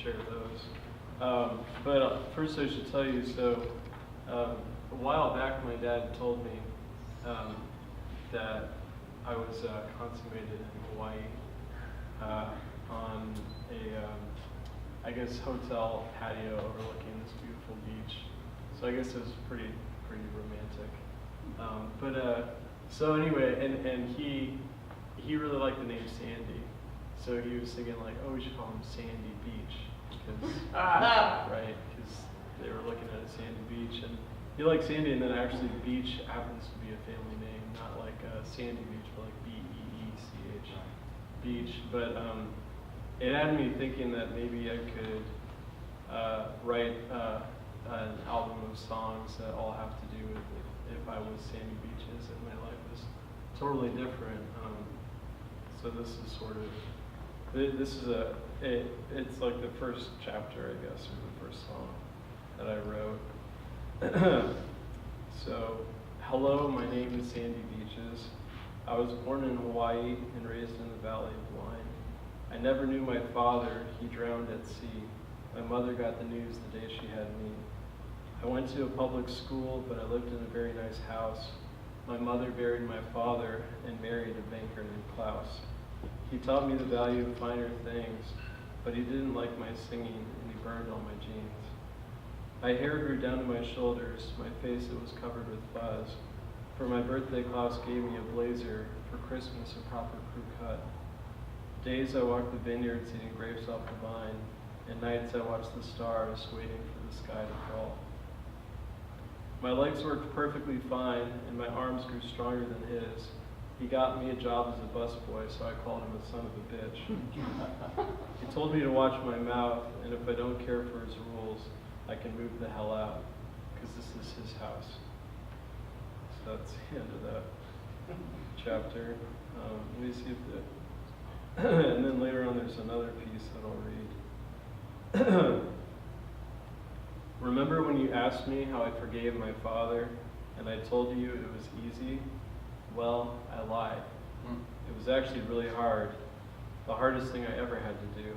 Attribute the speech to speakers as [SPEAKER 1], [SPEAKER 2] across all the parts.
[SPEAKER 1] share those. But first I should tell you, so a while back my dad told me that I was consummated in Hawaii on a, I guess, hotel patio overlooking this beautiful beach. So I guess it was pretty romantic. So anyway, and he really liked the name Sandy. So he was thinking like, oh, we should call him Sandy Beach, because right, because they were looking at a sandy beach, and he liked Sandy, and then actually Beach happens to be a family name, not like Sandy Beach, but like B-E-E-C-H, Beach. But it had me thinking that maybe I could write an album of songs that all have to do with if I was Sandy Beaches and my life was totally different. So this is sort of, it's like the first chapter, I guess, or the first song that I wrote. So, hello, my name is Sandy Beaches. I was born in Hawaii and raised in the Valley of Wine. I never knew my father, he drowned at sea. My mother got the news the day she had me. I went to a public school, but I lived in a very nice house. My mother buried my father and married a banker named Clow. He taught me the value of finer things, but he didn't like my singing, and he burned all my jeans. My hair grew down to my shoulders, my face it was covered with fuzz. For my birthday, Klaus gave me a blazer, for Christmas a proper crew cut. Days I walked the vineyards eating grapes off the vine, and nights I watched the stars waiting for the sky to fall. My legs worked perfectly fine, and my arms grew stronger than his. He got me a job as a busboy, so I called him a son of a bitch. He told me to watch my mouth, and if I don't care for his rules, I can move the hell out, because this is his house. So that's the end of that chapter. Let me see if and then later on there's another piece that I'll read. Remember when you asked me how I forgave my father, and I told you it was easy? Well, I lied. It was actually really hard, the hardest thing I ever had to do.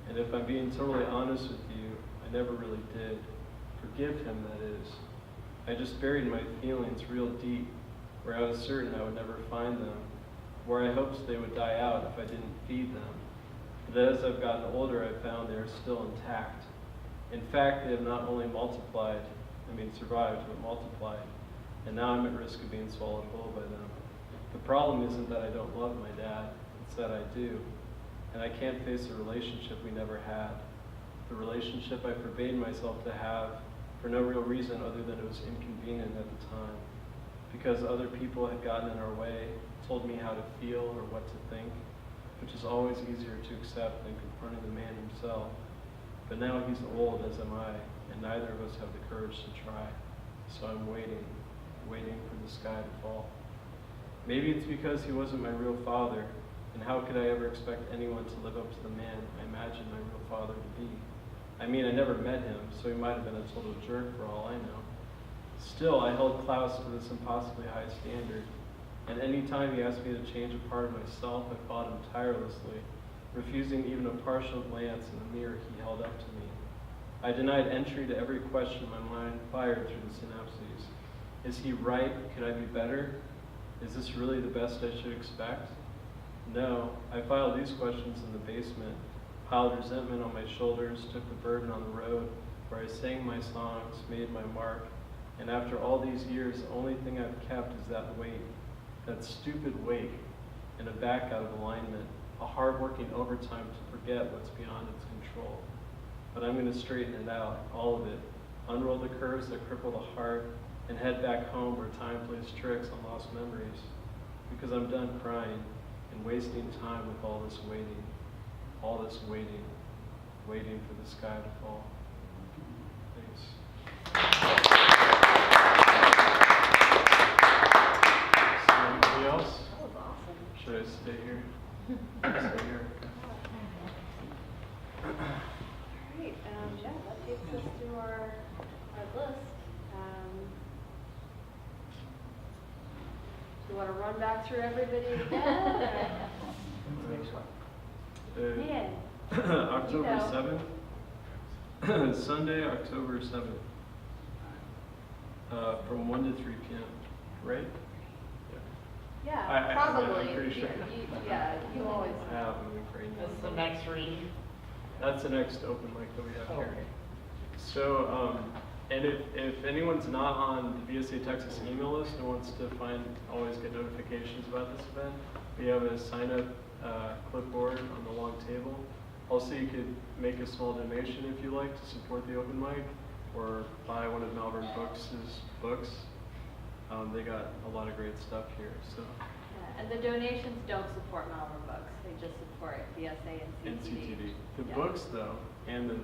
[SPEAKER 1] And if I'm being totally honest with you, I never really did. Forgive him, that is. I just buried my feelings real deep, where I was certain I would never find them, where I hoped they would die out if I didn't feed them. But as I've gotten older, I've found they are still intact. In fact, they have not only survived, but multiplied. And now I'm at risk of being swallowed whole by them. The problem isn't that I don't love my dad, it's that I do. And I can't face a relationship we never had. The relationship I forbade myself to have for no real reason other than it was inconvenient at the time. Because other people had gotten in our way, told me how to feel or what to think, which is always easier to accept than confronting the man himself. But now he's old, as am I, and neither of us have the courage to try. So I'm waiting for the sky to fall. Maybe it's because he wasn't my real father, and how could I ever expect anyone to live up to the man I imagined my real father to be? I mean, I never met him, so he might have been a total jerk for all I know. Still, I held Klaus to this impossibly high standard, and any time he asked me to change a part of myself, I fought him tirelessly, refusing even a partial glance in the mirror he held up to me. I denied entry to every question my mind fired through the synapses. Is he right? Could I be better? Is this really the best I should expect? No, I filed these questions in the basement, piled resentment on my shoulders, took the burden on the road, where I sang my songs, made my mark, and after all these years, the only thing I've kept is that weight, that stupid weight, and a back out of alignment, a hard-working overtime to forget what's beyond its control. But I'm going to straighten it out, all of it, unroll the curves that cripple the heart, and head back home where time plays tricks on lost memories. Because I'm done crying and wasting time with all this waiting, waiting for the sky to fall. Thanks. Anybody else?
[SPEAKER 2] That was awesome.
[SPEAKER 1] Should I stay here? Stay here.
[SPEAKER 2] All right, yeah, that takes us through our list. Do you want to run back through everybody again? Man,
[SPEAKER 1] October 7th? Sunday, October 7th, from 1 to 3 p.m., right?
[SPEAKER 2] Yeah,
[SPEAKER 1] I'm
[SPEAKER 2] probably.
[SPEAKER 1] pretty sure.
[SPEAKER 2] Yeah, you always.
[SPEAKER 1] I have them framed.
[SPEAKER 3] That's the next reading.
[SPEAKER 1] That's the next open mic that we have here. So, and if anyone's not on the VSA Texas email list and wants to always get notifications about this event, we have a sign-up clipboard on the long table. Also, you could make a small donation if you like to support the open mic, or buy one of Malvern Books' books. They got a lot of great stuff here. So.
[SPEAKER 2] Yeah, and the donations don't support Malvern Books. They just support VSA and CTD.
[SPEAKER 1] The
[SPEAKER 2] Yeah.
[SPEAKER 1] books, though, and the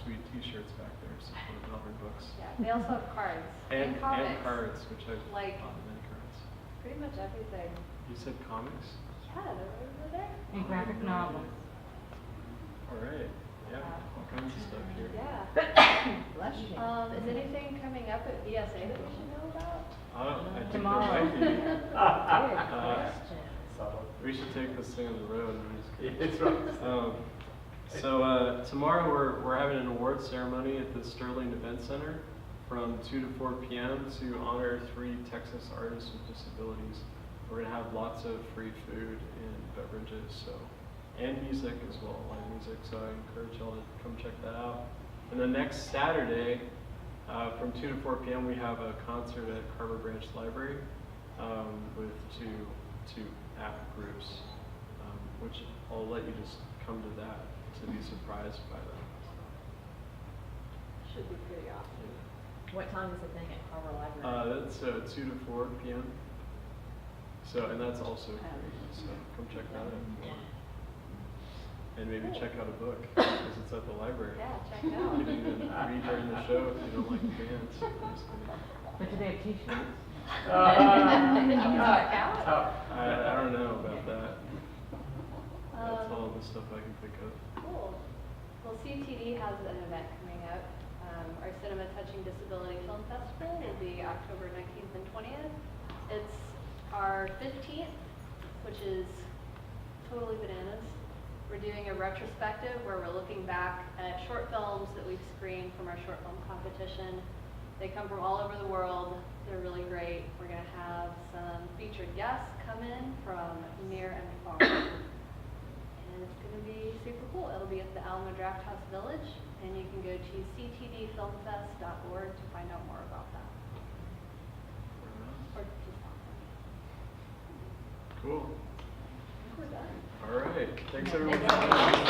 [SPEAKER 1] sweet T-shirts back there support Malvern Books.
[SPEAKER 2] Yeah, they also have cards
[SPEAKER 1] And
[SPEAKER 2] comics.
[SPEAKER 1] cards, which I've
[SPEAKER 2] Like-
[SPEAKER 1] bought many cards.
[SPEAKER 2] Pretty much everything.
[SPEAKER 1] You said comics?
[SPEAKER 2] Yeah, they're over there.
[SPEAKER 3] And graphic novels.
[SPEAKER 1] All right. Yeah, all kinds of stuff here.
[SPEAKER 2] Yeah.
[SPEAKER 3] Bless you.
[SPEAKER 2] Is anything coming up at VSA that we should know about?
[SPEAKER 1] I think
[SPEAKER 3] Tomorrow.
[SPEAKER 1] there might be.
[SPEAKER 3] Good question.
[SPEAKER 1] We should take this thing on the road. And just kidding.
[SPEAKER 4] It's right.
[SPEAKER 1] So tomorrow we're having an awards ceremony at the Sterling Event Center from 2 to 4 p.m. to honor 3 Texas artists with disabilities. We're gonna have lots of free food and beverages, and music as well, live music. So I encourage y'all to come check that out. And then next Saturday, from 2 to 4 p.m. we have a concert at Carver Branch Library with two app groups, which I'll let you just come to that to be surprised by them.
[SPEAKER 2] Should be pretty awesome.
[SPEAKER 5] What time is the thing at Carver Library?
[SPEAKER 1] That's 2 to 4 p.m. So, and that's also free, so come check that out. And maybe check out a book, because it's at the library.
[SPEAKER 2] Yeah, check it out.
[SPEAKER 1] You can even read during the show if you don't like the bands. I'm just kidding.
[SPEAKER 3] But do they have t-shirts?
[SPEAKER 2] Did you check out?
[SPEAKER 1] I don't know about that. That's
[SPEAKER 2] Um,
[SPEAKER 1] all the stuff I can think of.
[SPEAKER 2] Cool. Well, CTD has an event coming up. Our Cinema Touching Disability Film Festival will be October 19th and 20th. It's our 15th, which is totally bananas. We're doing a retrospective where we're looking back at short films that we've screened from our short film competition. They come from all over the world. They're really great. We're going to have some featured guests come in from near and far. And it's going to be super cool. It'll be at the Alamo Drafthouse Village, and you can go to ctdfilmfest.org to find out more about that. Or just
[SPEAKER 1] Cool.
[SPEAKER 2] we're done.
[SPEAKER 1] All right. Thanks everyone.
[SPEAKER 2] Thank you.